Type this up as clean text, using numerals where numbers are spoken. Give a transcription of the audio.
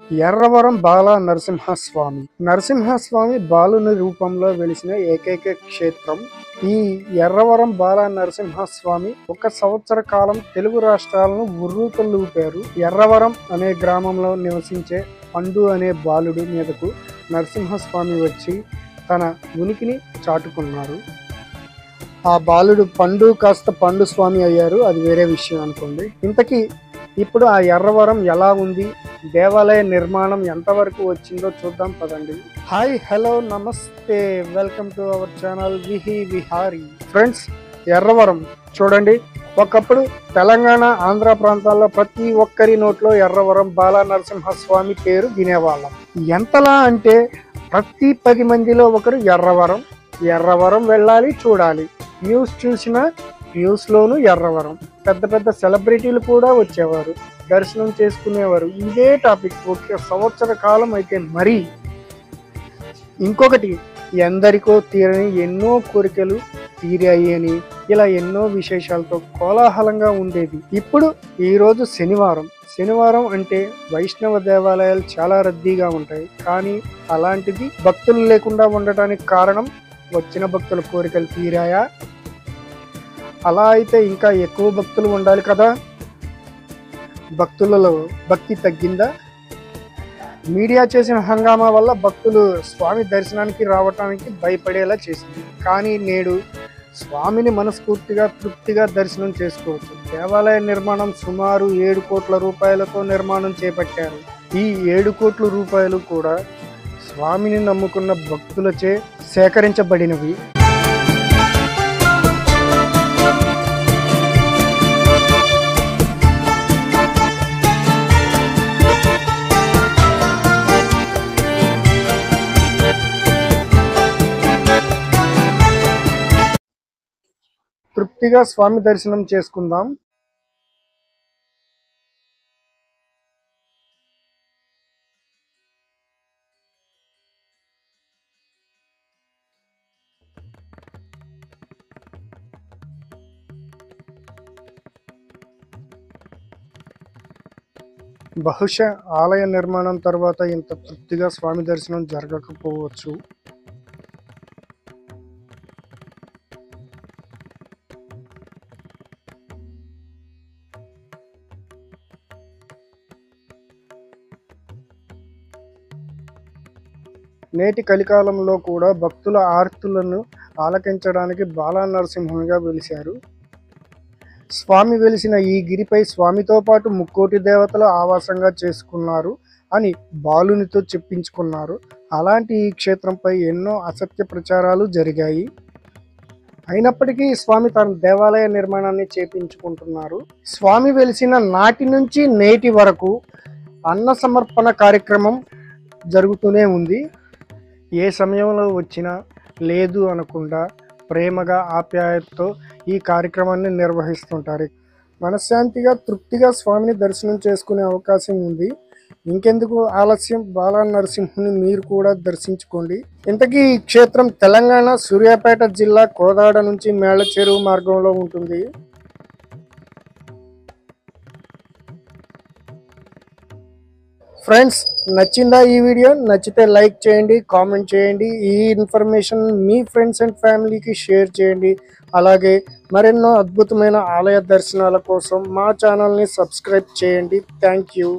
ఎర్రవరం బాల నరసింహస్వామి. నరసింహస్వామి బాలుని రూపంలో వెలిసిన ఏకైక క్షేత్రం ఈ ఎర్రవరం బాల నరసింహస్వామి. ఒక సంవత్సర కాలం తెలుగు రాష్ట్రాలను ఉర్రూతలూపారు. ఎర్రవరం అనే గ్రామంలో నివసించే పండు అనే బాలుడి మీదకు నరసింహస్వామి వచ్చి తన ఉనికిని చాటుకున్నారు. ఆ బాలుడు పండు కాస్త పండు స్వామి అయ్యారు, అది వేరే విషయం అనుకోండి. ఇంతకీ ఇప్పుడు ఆ ఎర్రవరం ఎలా ఉంది, దేవాలయ నిర్మాణం ఎంతవరకు వచ్చిందో చూద్దాం పదండి. హాయ్, హలో, నమస్తే, welcome to our channel Vihi Vihari. Friends, Erravaram చూడండి. ఒకప్పుడు తెలంగాణ, ఆంధ్ర ప్రాంతాల్లో ప్రతి ఒక్కరి నోట్లో ఎర్రవరం బాల నరసింహస్వామి పేరు వినేవాళ్ళం. ఎంతలా అంటే ప్రతి 10 మందిలో ఒకరు ఎర్రవరం ఎర్రవరం వెళ్ళాలి, చూడాలి. న్యూస్ చూసిన న్యూస్లోనూ ఎర్రవరం. పెద్ద పెద్ద సెలబ్రిటీలు కూడా వచ్చేవారు, దర్శనం చేసుకునేవారు. ఇదే టాపిక్ ఒక సంవత్సర కాలం అయితే మరీ. ఇంకొకటి, ఎందరికో తీరని ఎన్నో కోరికలు తీరాయి అని ఇలా ఎన్నో విశేషాలతో కోలాహలంగా ఉండేది. ఇప్పుడు ఈరోజు శనివారం అంటే వైష్ణవ దేవాలయాలు చాలా రద్దీగా ఉంటాయి. కానీ అలాంటిది భక్తులు లేకుండా ఉండటానికి కారణం వచ్చిన భక్తుల కోరికలు తీరాయా? అలా అయితే ఇంకా ఎక్కువ భక్తులు ఉండాలి కదా. భక్తులలో భక్తి తగ్గిందా? మీడియా చేసిన హంగామా వల్ల భక్తులు స్వామి దర్శనానికి రావటానికి భయపడేలా చేసింది. కానీ నేడు స్వామిని మనస్ఫూర్తిగా తృప్తిగా దర్శనం చేసుకోవచ్చు. దేవాలయ నిర్మాణం సుమారు 7 కోట్ల రూపాయలతో నిర్మాణం చేపట్టారు. ఈ 7 కోట్ల రూపాయలు కూడా స్వామిని నమ్ముకున్న భక్తులచే సేకరించబడినవి. తృప్తిగా స్వామి దర్శనం చేసుకుందాం. బహుశా ఆలయ నిర్మాణం తర్వాత ఇంత తృప్తిగా స్వామి దర్శనం జరగకపోవచ్చు. నేటి కలికాలంలో కూడా భక్తుల ఆర్తులను ఆలకించడానికి బాలా నరసింహునిగా వెలిశారు. స్వామి వెలిసిన ఈ గిరిపై స్వామితో పాటు 3 దేవతలు ఆవాసంగా చేసుకున్నారు అని బాలునితో చెప్పించుకున్నారు. అలాంటి ఈ క్షేత్రంపై ఎన్నో అసత్య ప్రచారాలు జరిగాయి. అయినప్పటికీ స్వామి తన దేవాలయ నిర్మాణాన్ని చేపించుకుంటున్నారు. స్వామి వెలిసిన నాటి నుంచి నేటి వరకు అన్న సమర్పణ కార్యక్రమం జరుగుతూనే ఉంది. ఏ సమయంలో వచ్చినా లేదు అనకుండా ప్రేమగా ఆప్యాయతతో ఈ కార్యక్రమాన్ని నిర్వహిస్తుంటారు. మనశ్శాంతిగా తృప్తిగా స్వామిని దర్శనం చేసుకునే అవకాశం ఉంది. ఇంకెందుకు ఆలస్యం, బాలా నరసింహుని మీరు కూడా దర్శించుకోండి. ఇంతకీ ఈ క్షేత్రం తెలంగాణ సూర్యాపేట జిల్లా కోదాడ నుంచి మేళ్ళచెరువు మార్గంలో ఉంటుంది. ఫ్రెండ్స్, నచ్చిందా ఈ వీడియో? నచ్చితే లైక్ చేయండి, కామెంట్ చేయండి. ఈ ఇన్ఫర్మేషన్ మీ ఫ్రెండ్స్ అండ్ ఫ్యామిలీకి షేర్ చేయండి. అలాగే మరెన్నో అద్భుతమైన ఆలయ దర్శనాల కోసం మా ఛానల్ని సబ్స్క్రైబ్ చేయండి. Thank you.